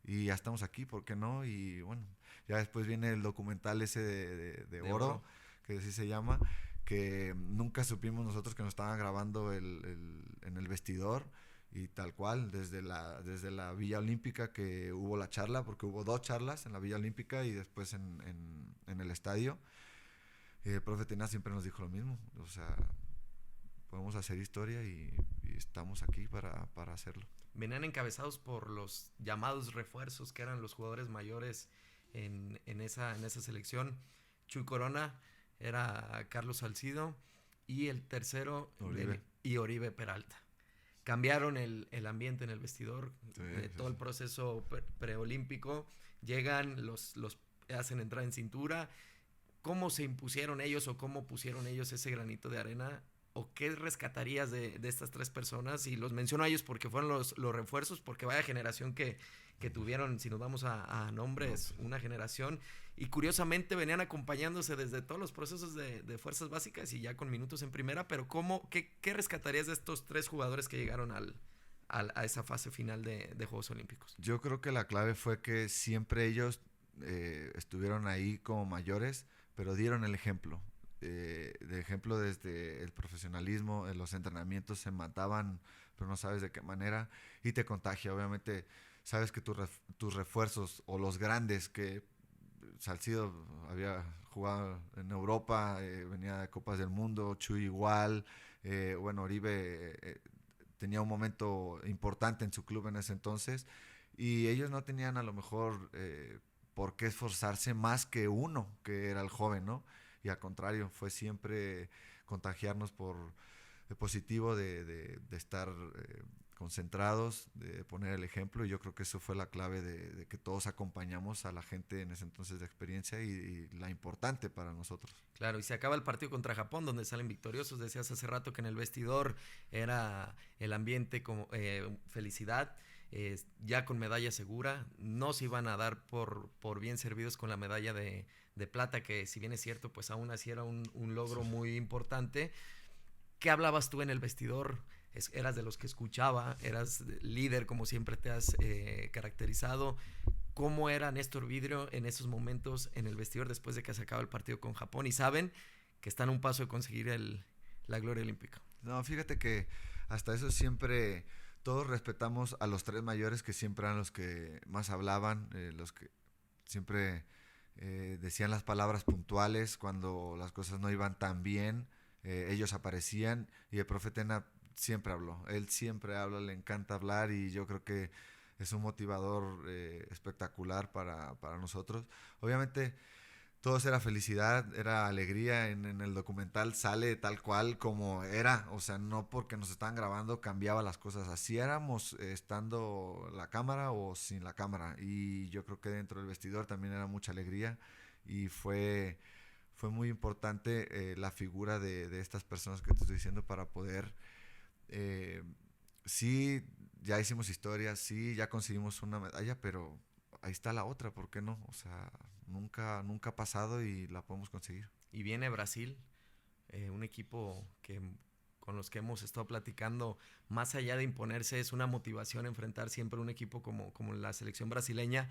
Y ya estamos aquí, ¿por qué no? Y bueno, ya después viene el documental ese de De Oro, oro. que así se llama, que nunca supimos nosotros que nos estaban grabando en el vestidor y tal cual, desde la Villa Olímpica que hubo la charla, porque hubo 2 charlas en la Villa Olímpica y después en el estadio. Y el profe Tena siempre nos dijo lo mismo, o sea, podemos hacer historia y estamos aquí para hacerlo. Venían encabezados por los llamados refuerzos, que eran los jugadores mayores en esa selección. Chuy Corona, era Carlos Salcido, y el tercero, Oribe. y Oribe Peralta. Cambiaron el ambiente en el vestidor, Sí, sí, todo sí. el proceso preolímpico. Llegan, los hacen entrar en cintura. ¿Cómo se impusieron ellos o cómo pusieron ellos ese granito de arena? ¿O qué rescatarías de estas tres personas? Y los menciono a ellos porque fueron los refuerzos, porque vaya generación que tuvieron, si nos vamos a No, nombres, pues, una generación. Y curiosamente venían acompañándose desde todos los procesos de fuerzas básicas y ya con minutos en primera. Pero qué rescatarías de estos tres jugadores que llegaron a esa fase final de Juegos Olímpicos? yo creo que la clave fue que siempre ellos estuvieron ahí como mayores, pero dieron el ejemplo. De ejemplo desde el profesionalismo, en los entrenamientos se mataban, pero no sabes de qué manera, y te contagia. Obviamente, sabes que tus refuerzos o los grandes que Salcido había jugado en Europa, venía de Copas del Mundo, Chuy igual, bueno, Oribe tenía un momento importante en su club en ese entonces y ellos no tenían a lo mejor por qué esforzarse más que uno, que era el joven, ¿no? Y al contrario, fue siempre contagiarnos por el positivo de estar concentrados, de poner el ejemplo y yo creo que eso fue la clave de que todos acompañamos a la gente en ese entonces de experiencia y la importante para nosotros. Claro, y se acaba el partido contra Japón, donde salen victoriosos. Decías hace rato que en el vestidor era el ambiente como felicidad, ya con medalla segura. No se iban a dar por bien servidos con la medalla de plata, que si bien es cierto, pues aún así era un logro muy importante. ¿Qué hablabas tú en el vestidor? eras de los que escuchaba, eras líder como siempre te has caracterizado. ¿Cómo era Néstor Vidrio en esos momentos en el vestidor después de que se acaba el partido con Japón y saben que están a un paso de conseguir la gloria olímpica? No, fíjate que hasta eso siempre todos respetamos a los tres mayores, que siempre eran los que más hablaban, los que siempre decían las palabras puntuales cuando las cosas no iban tan bien. Ellos aparecían y el profe Tena siempre habló. Él siempre habla, le encanta hablar y yo creo que es un motivador espectacular para nosotros. Obviamente todo era felicidad, era alegría. En el documental sale tal cual como era, o sea, no porque nos estaban grabando cambiaba las cosas. Así éramos estando la cámara o sin la cámara. Y yo creo que dentro del vestidor también era mucha alegría y fue muy importante la figura de estas personas que te estoy diciendo para poder, eh, sí, ya hicimos historias, sí, ya conseguimos una medalla, pero ahí está la otra, ¿por qué no? O sea, nunca ha pasado y la podemos conseguir. Y viene Brasil, un equipo que con los que hemos estado platicando, más allá de imponerse, es una motivación enfrentar siempre un equipo como la selección brasileña.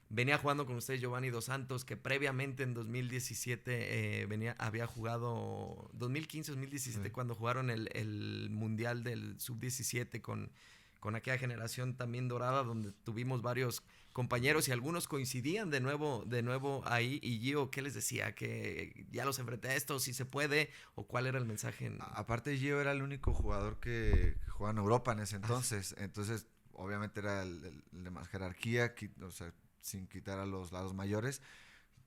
Venía jugando con ustedes Giovanni Dos Santos, que previamente en 2017 había jugado, 2015-2017, Sí. cuando jugaron el Mundial del Sub-17 con aquella generación también dorada, donde tuvimos varios compañeros y algunos coincidían de nuevo ahí. Y Gio, ¿qué les decía? ¿Que ya los enfrenté a esto, si se puede? ¿O cuál era el mensaje? Aparte, Gio era el único jugador que jugaba en Europa en ese entonces obviamente era el de más jerarquía, o sea, sin quitar a los lados mayores,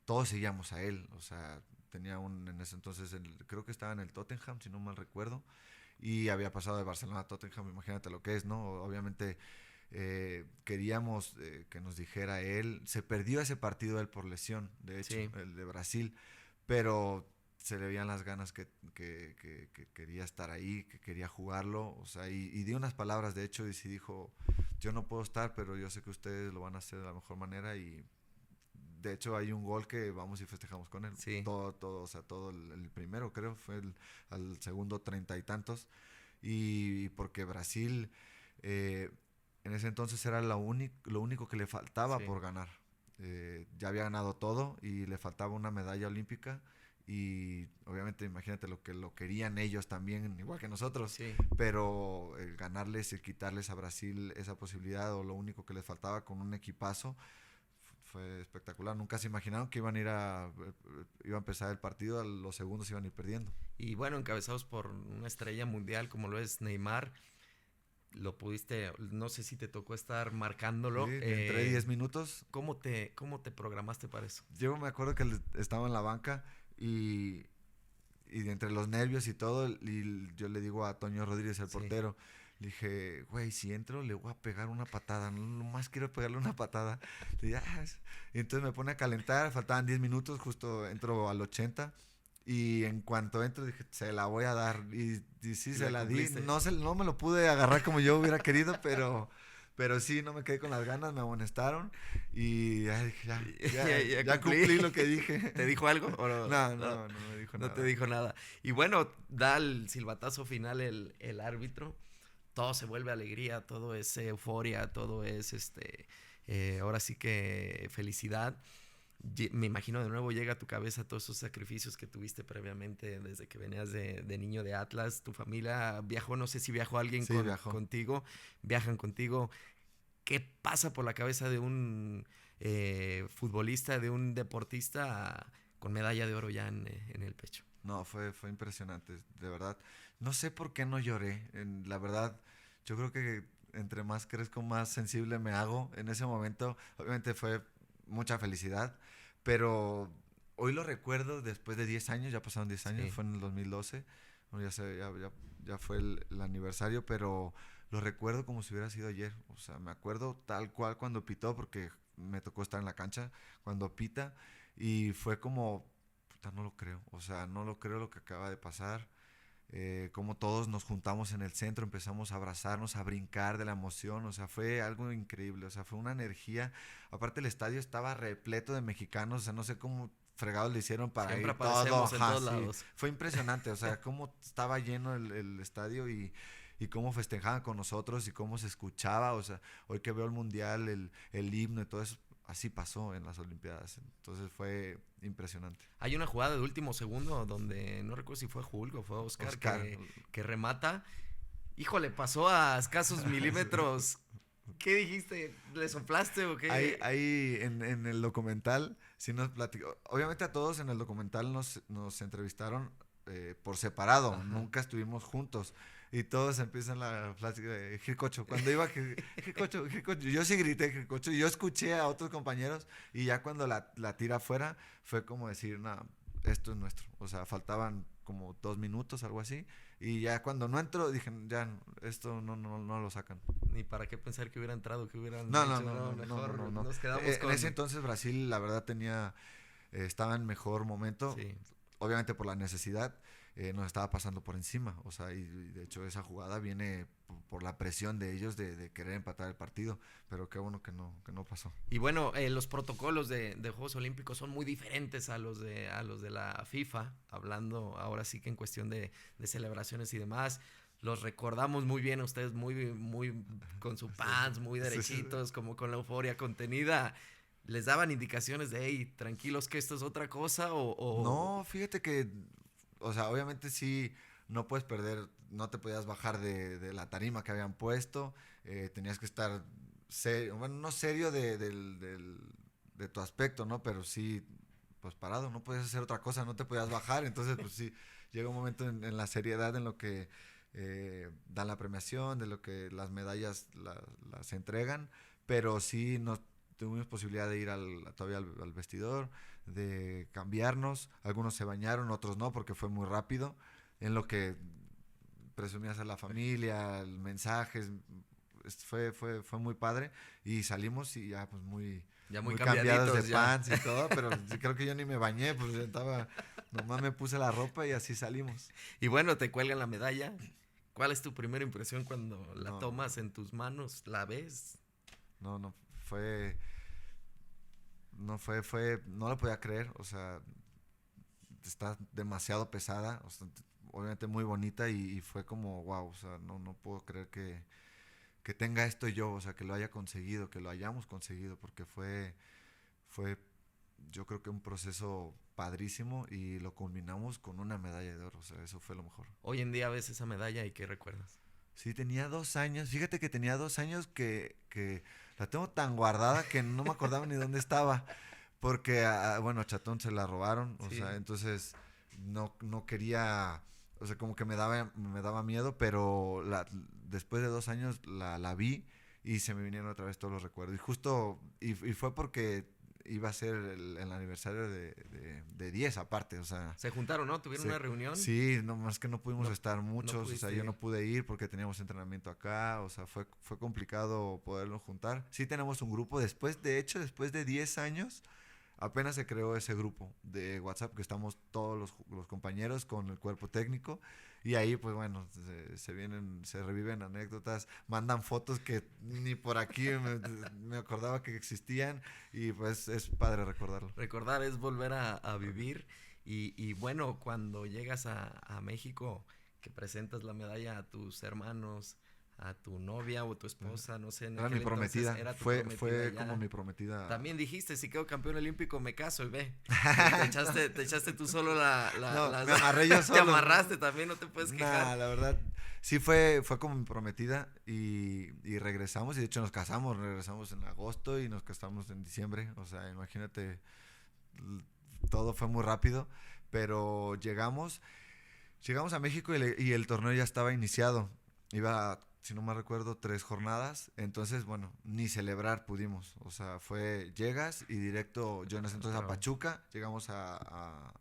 todos seguíamos a él, o sea, tenía en ese entonces, creo que estaba en el Tottenham, si no mal recuerdo, y había pasado de Barcelona a Tottenham, imagínate lo que es, ¿no? Obviamente queríamos que nos dijera él, se perdió ese partido él por lesión, de hecho, Sí. el de Brasil, pero se le veían las ganas que quería estar ahí, que quería jugarlo, o sea, y dio unas palabras, de hecho, y sí dijo, yo no puedo estar, pero yo sé que ustedes lo van a hacer de la mejor manera y de hecho hay un gol que vamos y festejamos con él. Sí. O sea, todo el primero creo, fue al segundo 30 y tantos. Y porque Brasil en ese entonces era lo único que le faltaba Sí. por ganar. Ya había ganado todo y le faltaba una medalla olímpica. Y obviamente imagínate lo que lo querían ellos también, igual que nosotros. Sí. Pero el ganarles y quitarles a Brasil esa posibilidad o lo único que les faltaba con un equipazo fue espectacular. Nunca se imaginaron que iba a empezar el partido, a los segundos iban a ir perdiendo. Y bueno, encabezados por una estrella mundial como lo es Neymar, lo pudiste, no sé si te tocó estar Sí, marcándolo. entré 10 minutos. ¿Cómo te programaste para eso? Yo me acuerdo que estaba en la banca y de entre los nervios y todo, y yo le digo a Toño Rodríguez, el Sí. portero, le dije, güey, si entro le voy a pegar una patada, no más quiero pegarle una patada. Le dije, y entonces me pone a calentar, faltaban 10 minutos, justo entro al 80 y en cuanto entro dije, se la voy a dar y sí, Y se la di. cumpliste. No me lo pude agarrar como yo hubiera querido, pero sí, no me quedé con las ganas, me amonestaron y ya dije, ya cumplí lo que dije. ¿Te dijo algo? ¿O no? No me dijo No nada. te dijo nada. Y bueno, da el silbatazo final el árbitro. Todo se vuelve alegría, todo es euforia, todo es ahora sí que felicidad. Me imagino de nuevo llega a tu cabeza todos esos sacrificios que tuviste previamente desde que venías de niño de Atlas. Tu familia viajó, no sé si viajó alguien Sí, viajó. contigo, viajan contigo. ¿Qué pasa por la cabeza de un futbolista, de un deportista con medalla de oro ya en el pecho? No, fue impresionante, de verdad. No sé por qué no lloré. La verdad, yo creo que entre más crezco, más sensible me hago. En ese momento, obviamente fue mucha felicidad, pero hoy lo recuerdo después de 10 años, ya pasaron 10 años, Sí. fue en el 2012. Bueno, ya fue el aniversario, pero lo recuerdo como si hubiera sido ayer. O sea, me acuerdo tal cual cuando pitó, porque me tocó estar en la cancha, cuando pita, y fue como, puta, no lo creo. O sea, no lo creo lo que acaba de pasar. Como todos nos juntamos en el centro, empezamos a abrazarnos, a brincar de la emoción, o sea, fue algo increíble, o sea, fue una energía. Aparte el estadio estaba repleto de mexicanos, o sea, no sé cómo fregados le hicieron para Siempre ir todo, aparecemos en ajá, todos sí. lados. Fue impresionante, o sea, cómo estaba lleno el estadio y cómo festejaban con nosotros y cómo se escuchaba, o sea, hoy que veo el mundial, el himno y todo eso, así pasó en las Olimpiadas, entonces fue impresionante. Hay una jugada de último segundo donde no recuerdo si fue Hulk o fue Oscar. Que remata. Híjole, pasó a escasos milímetros. ¿Qué dijiste? ¿Le soplaste o qué? Ahí en el documental, sí nos platicó. Obviamente a todos en el documental nos entrevistaron por separado, Ajá. nunca estuvimos juntos. Y todos empiezan la plática de Jircocho. Cuando iba Jircocho, Jircocho, yo sí grité Jircocho. Y yo escuché a otros compañeros y ya cuando la tira afuera fue como decir, no, esto es nuestro. O sea, faltaban como 2 minutos, algo así. Y ya cuando no entró, dije, ya, esto no lo sacan. Ni para qué pensar que hubiera entrado, que hubieran No, hecho. no. Nos quedamos En ese entonces Brasil, la verdad, estaba en mejor momento. Sí. Obviamente por la necesidad, nos estaba pasando por encima. O sea, y de hecho esa jugada viene por la presión de ellos de querer empatar el partido. Pero qué bueno que no pasó. Y bueno, los protocolos de Juegos Olímpicos son muy diferentes a los de la FIFA, hablando ahora sí que en cuestión de celebraciones y demás. Los recordamos muy bien a ustedes, muy con su pants, muy derechitos, sí. Como con la euforia contenida. ¿Les daban indicaciones de, hey, tranquilos que esto es otra cosa o...? No, fíjate que, o sea, obviamente sí, no puedes perder, no te podías bajar de la tarima que habían puesto, tenías que estar serio, bueno, no serio de tu aspecto, ¿no? Pero sí, pues parado, no podías hacer otra cosa, no te podías bajar, entonces pues sí, llega un momento en la seriedad en lo que dan la premiación, de lo que las medallas las entregan, pero sí nos tuvimos posibilidad de ir todavía al vestidor, de cambiarnos, algunos se bañaron, otros no, porque fue muy rápido, en lo que presumías a la familia, mensajes, fue muy padre, y salimos y ya pues muy cambiados de pants y todo, pero creo que yo ni me bañé, pues nomás me puse la ropa y así salimos. Y bueno, te cuelgan la medalla. ¿Cuál es tu primera impresión cuando la tomas en tus manos? ¿La ves? No lo podía creer, o sea, está demasiado pesada, o sea, obviamente muy bonita y fue como, wow, o sea, no puedo creer que tenga esto yo, o sea, que lo haya conseguido, que lo hayamos conseguido, porque fue yo creo que un proceso padrísimo y lo culminamos con una medalla de oro, o sea, eso fue lo mejor. Hoy en día ves esa medalla y ¿qué recuerdas? Sí, tenía 2 años, fíjate que tenía 2 años que la tengo tan guardada que no me acordaba ni dónde estaba, porque, bueno, a Chatón se la robaron, o sea, entonces no quería, o sea, como que me daba miedo, pero después de 2 años la vi y se me vinieron otra vez todos los recuerdos. Y justo, y fue porque iba a ser el aniversario de 10 aparte, o sea. ¿Se juntaron, no? ¿Tuvieron una reunión? Sí, nomás que no pudimos estar muchos, o sea, yo no ir. pude ir porque teníamos entrenamiento acá, o sea, fue complicado poderlo juntar. Sí tenemos un grupo, después de 10 años, apenas se creó ese grupo de WhatsApp que estamos todos los compañeros con el cuerpo técnico y ahí pues bueno, se reviven anécdotas, mandan fotos que ni por aquí me acordaba que existían y pues es padre recordarlo. Recordar es volver a vivir y bueno, cuando llegas a México, que presentas la medalla a tus hermanos, a tu novia o tu esposa, no sé. Era mi prometida, fue como mi prometida. También dijiste, si quedo campeón olímpico me caso y ve. Te echaste tú solo me amarré yo solo. Te amarraste también, no te puedes quejar. Nah, la verdad, sí fue como mi prometida y regresamos y de hecho regresamos en agosto y nos casamos en diciembre, o sea, imagínate, todo fue muy rápido, pero llegamos a México y el torneo ya estaba iniciado, si no me recuerdo, 3 jornadas, entonces, bueno, ni celebrar pudimos, o sea, llegas y directo, yo en ese entonces a Pachuca, llegamos a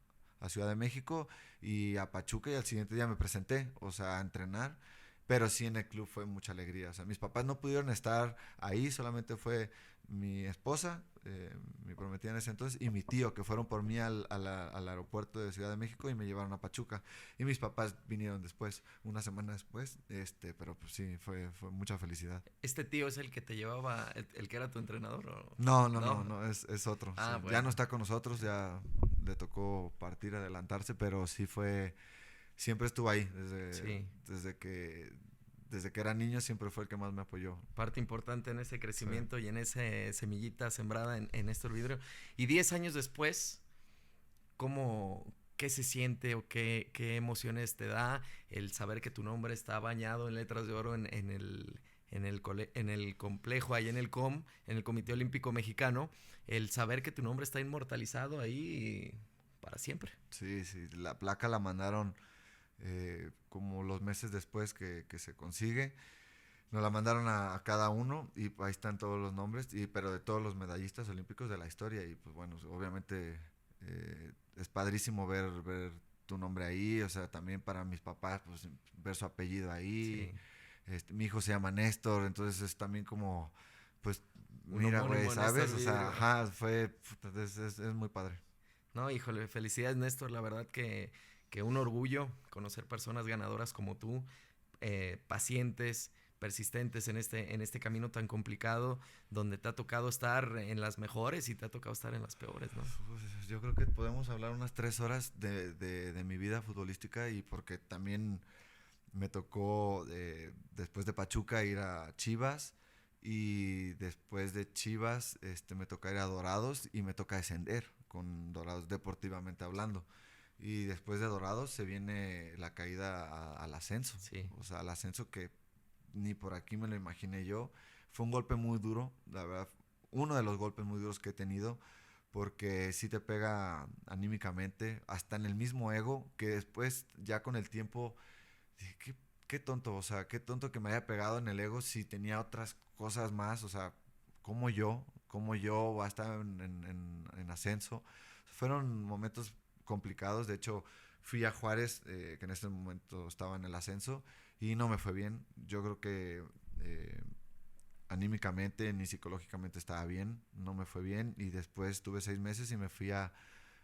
Ciudad de México y a Pachuca y al siguiente día me presenté, o sea, a entrenar, pero sí en el club fue mucha alegría, o sea, mis papás no pudieron estar ahí, solamente fue mi esposa, mi prometida en ese entonces, y mi tío, que fueron por mí al aeropuerto de Ciudad de México y me llevaron a Pachuca. Y mis papás vinieron después, una semana después, pero pues sí, fue mucha felicidad. ¿Este tío es el que te llevaba, el que era tu entrenador? ¿O? No, es otro. Sí. Bueno. Ya no está con nosotros, ya le tocó partir, adelantarse, pero sí siempre estuvo ahí, desde que desde que era niño siempre fue el que más me apoyó. Parte importante en ese crecimiento y en esa semillita sembrada en Néstor Vidrio. Y 10 años después, ¿qué se siente o qué emociones te da el saber que tu nombre está bañado en letras de oro en el complejo, ahí en el en el Comité Olímpico Mexicano, el saber que tu nombre está inmortalizado ahí para siempre? Sí, sí, la placa la mandaron como los meses después que se consigue. Nos la mandaron a cada uno y ahí están todos los nombres, pero de todos los medallistas olímpicos de la historia. Y pues bueno, obviamente es padrísimo ver tu nombre ahí, o sea, también para mis papás, pues ver su apellido ahí. Sí. Mi hijo se llama Néstor, entonces es también como, pues, Un mira, güey, homónimo ¿sabes? Néstor O sea, Vidrio. ajá, es muy padre. No, híjole, felicidades Néstor, la verdad que un orgullo conocer personas ganadoras como tú, pacientes, persistentes en este camino tan complicado, donde te ha tocado estar en las mejores y te ha tocado estar en las peores, ¿no? Pues, yo creo que podemos hablar unas 3 horas de mi vida futbolística y porque también me tocó después de Pachuca ir a Chivas y después de Chivas me toca ir a Dorados y me toca descender con Dorados deportivamente hablando. Y después de Dorados se viene la caída al ascenso. Sí. O sea, al ascenso que ni por aquí me lo imaginé yo. Fue un golpe muy duro, la verdad, uno de los golpes muy duros que he tenido, porque sí te pega anímicamente, hasta en el mismo ego, que después ya con el tiempo dije, qué tonto, o sea, qué tonto que me haya pegado en el ego si tenía otras cosas más, o sea, como yo va a estar en ascenso. Fueron momentos complicados, de hecho fui a Juárez, que en ese momento estaba en el ascenso, y no me fue bien. Yo creo que anímicamente ni psicológicamente estaba bien, no me fue bien, y después tuve 6 meses y me fui a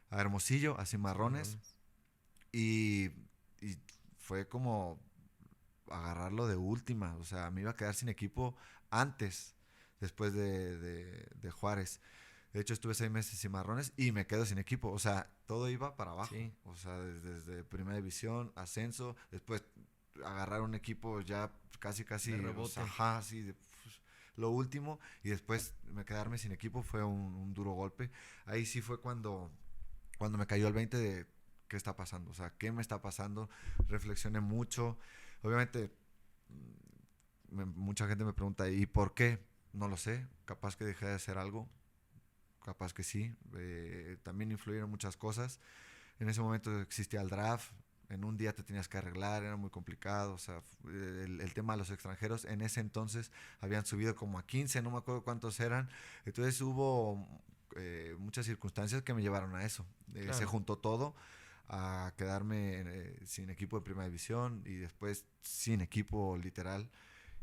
Hermosillo, a Cimarrones, Cimarrones. y, y fue como agarrarlo de última, o sea, me iba a quedar sin equipo antes, después de Juárez. De hecho, estuve 6 meses en Cimarrones y me quedo sin equipo. O sea, todo iba para abajo. Sí. O sea, desde primera división, ascenso, después agarrar un equipo ya casi, De o sea, rebote. ajá, así de pues, lo último. Y después quedarme sin equipo fue un duro golpe. Ahí sí fue cuando me cayó el 20 de qué está pasando. O sea, qué me está pasando. Reflexioné mucho. Obviamente, mucha gente me pregunta, ¿y por qué? No lo sé. Capaz que dejé de hacer algo, capaz que sí. También influyeron muchas cosas. En ese momento existía el draft. En un día te tenías que arreglar, era muy complicado. O sea, el tema de los extranjeros en ese entonces habían subido como a 15, no me acuerdo cuántos eran. Entonces hubo muchas circunstancias que me llevaron a eso. Se Claro. juntó todo a quedarme sin equipo de primera división y después sin equipo literal.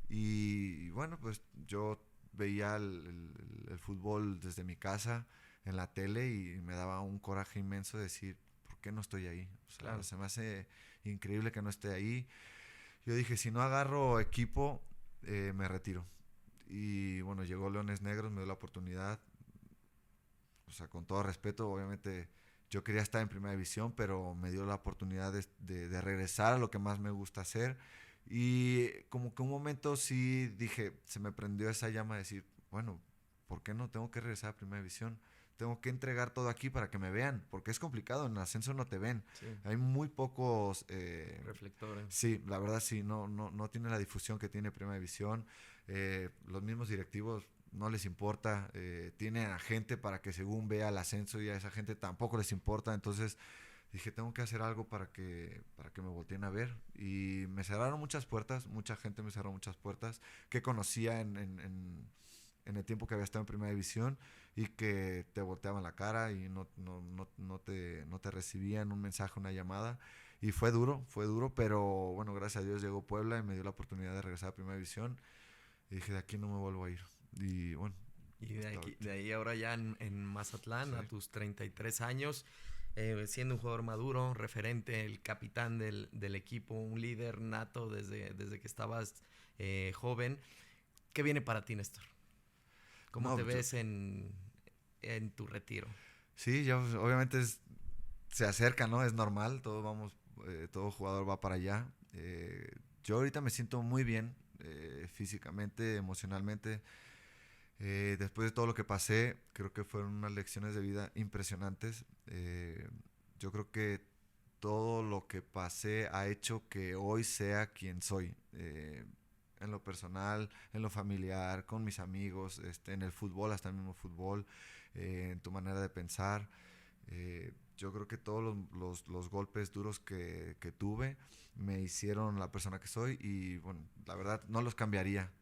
Y bueno, pues yo veía el fútbol desde mi casa en la tele y me daba un coraje inmenso de decir, ¿por qué no estoy ahí? O sea, Claro. se me hace increíble que no esté ahí. Yo dije, si no agarro equipo, me retiro. Y bueno, llegó Leones Negros, me dio la oportunidad. O sea, con todo respeto, obviamente yo quería estar en primera división, pero me dio la oportunidad de regresar a lo que más me gusta hacer. Y como que un momento sí dije, se me prendió esa llama de decir, bueno, ¿por qué no tengo que regresar a primera división? Tengo que entregar todo aquí para que me vean, porque es complicado, en ascenso no te ven. Sí. Hay muy pocos... Reflectores. sí, la verdad sí, no tiene la difusión que tiene primera división. Los mismos directivos no les importa, tienen a gente para que según vea el ascenso y a esa gente tampoco les importa, entonces dije, tengo que hacer algo para que me volteen a ver. Y me cerraron muchas puertas, mucha gente me cerró muchas puertas que conocía en el tiempo que había estado en primera división y que te volteaban la cara y no te recibían un mensaje, una llamada. Y fue duro, pero bueno, gracias a Dios llegó Puebla y me dio la oportunidad de regresar a primera división. Y dije, de aquí no me vuelvo a ir. Y bueno, Y hasta ahorita. de ahí ahora ya en Mazatlán, Sí. a tus 33 años, siendo un jugador maduro, referente, el capitán del equipo, un líder nato desde que estabas joven. ¿Qué viene para ti, Néstor? ¿Cómo No, te pues yo, ves en tu retiro? sí, ya pues, obviamente se acerca, ¿no? Es normal, todo jugador va para allá. Yo ahorita me siento muy bien, físicamente, emocionalmente. Después de todo lo que pasé, creo que fueron unas lecciones de vida impresionantes. Yo creo que todo lo que pasé ha hecho que hoy sea quien soy. En lo personal, en lo familiar, con mis amigos, en el fútbol, hasta el mismo fútbol, en tu manera de pensar. Yo creo que todos los golpes duros que tuve me hicieron la persona que soy y bueno, la verdad no los cambiaría.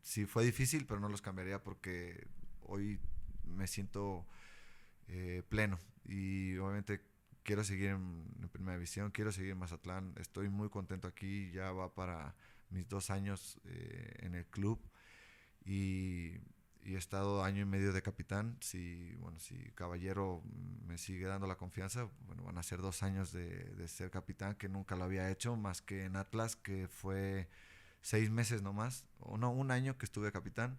Sí fue difícil, pero no los cambiaría porque hoy me siento pleno y obviamente quiero seguir en Primera División, quiero seguir en Mazatlán, estoy muy contento aquí, ya va para mis 2 años en el club y, y he estado año y medio de capitán. Si Caballero me sigue dando la confianza, bueno, van a ser 2 años de ser capitán, que nunca lo había hecho, más que en Atlas, que fue 6 meses nomás, o no, un año que estuve capitán,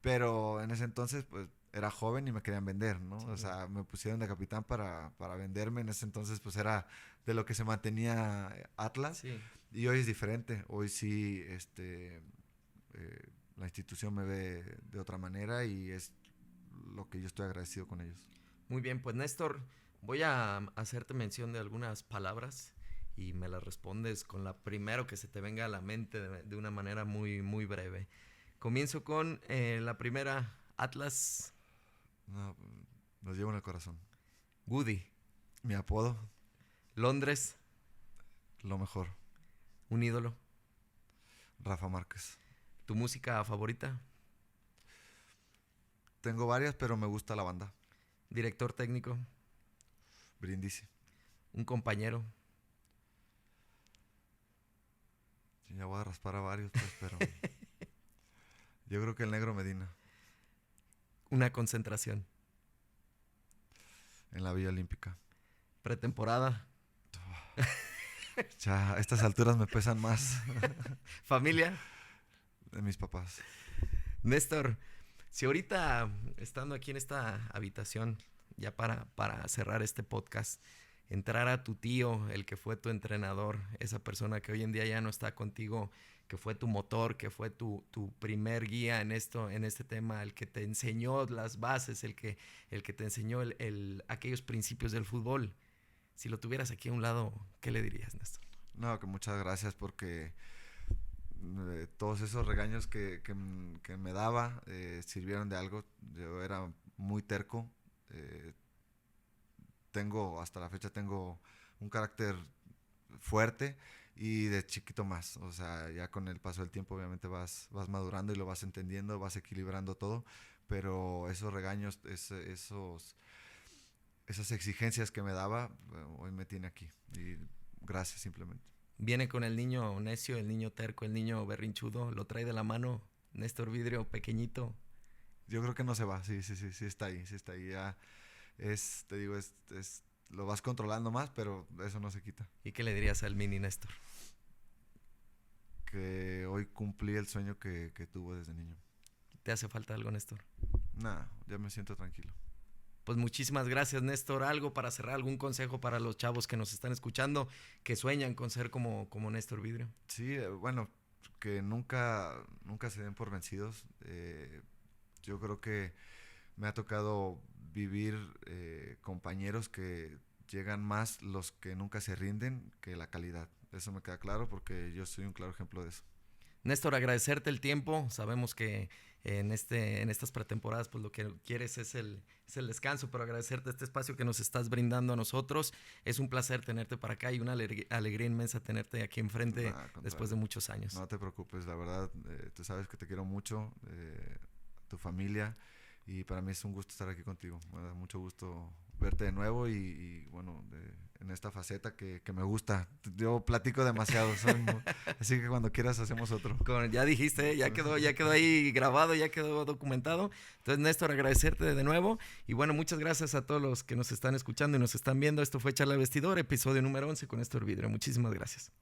pero en ese entonces pues era joven y me querían vender, ¿no? Sí. O sea, me pusieron de capitán para venderme, en ese entonces pues era de lo que se mantenía Atlas, sí. Y hoy es diferente, hoy sí, la institución me ve de otra manera y es lo que yo estoy agradecido con ellos. Muy bien, pues Néstor, voy a hacerte mención de algunas palabras y me las respondes con la primero que se te venga a la mente de una manera muy, muy breve. Comienzo con la primera, Atlas. No, los llevo en el corazón. Woody. Mi apodo. Londres. Lo mejor. Un ídolo. Rafa Márquez. ¿Tu música favorita? Tengo varias, pero me gusta la banda. ¿Director técnico? Brindisi. ¿Un compañero? Ya voy a raspar a varios, pues, pero yo creo que el Negro Medina. ¿Una concentración? En la Villa Olímpica. ¿Pretemporada? Ya, a estas alturas me pesan más. ¿Familia? De mis papás. Néstor, si ahorita, estando aquí en esta habitación, ya para cerrar este podcast, entrara tu tío, el que fue tu entrenador, esa persona que hoy en día ya no está contigo, que fue tu motor, que fue tu primer guía en este tema, el que te enseñó las bases, el que te enseñó aquellos principios del fútbol. Si lo tuvieras aquí a un lado, ¿qué le dirías, Néstor? No, que muchas gracias porque todos esos regaños que me daba sirvieron de algo. Yo era muy terco. Hasta la fecha tengo un carácter fuerte y de chiquito más. O sea, ya con el paso del tiempo obviamente vas madurando y lo vas entendiendo, vas equilibrando todo. Pero esos regaños, esas exigencias que me daba, hoy me tiene aquí. Y gracias simplemente. Viene con el niño necio, el niño terco, el niño berrinchudo, lo trae de la mano, Néstor Vidrio, pequeñito. Yo creo que no se va, sí está ahí, ya te digo, lo vas controlando más, pero eso no se quita. ¿Y qué le dirías al mini Néstor? Que hoy cumplí el sueño que tuvo desde niño. ¿Te hace falta algo, Néstor? Nada, ya me siento tranquilo. Pues muchísimas gracias, Néstor. ¿Algo para cerrar? ¿Algún consejo para los chavos que nos están escuchando, que sueñan con ser como Néstor Vidrio? Sí, bueno, que nunca se den por vencidos. Yo creo que me ha tocado vivir compañeros que llegan más los que nunca se rinden que la calidad. Eso me queda claro porque yo soy un claro ejemplo de eso. Néstor, agradecerte el tiempo. Sabemos que en estas pretemporadas pues lo que quieres es el descanso, pero agradecerte este espacio que nos estás brindando a nosotros. Es un placer tenerte para acá y una alegría inmensa tenerte aquí enfrente después de muchos años. No te preocupes, la verdad, tú sabes que te quiero mucho, tu familia, y para mí es un gusto estar aquí contigo. Me da mucho gusto verte de nuevo y bueno, en esta faceta que me gusta. Yo platico demasiado, así que cuando quieras hacemos otro. Ya dijiste, ya quedó ahí grabado, ya quedó documentado. Entonces, Néstor, agradecerte de nuevo y bueno, muchas gracias a todos los que nos están escuchando y nos están viendo. Esto fue Charla de Vestidor, episodio número 11 con Néstor Vidrio. Muchísimas gracias.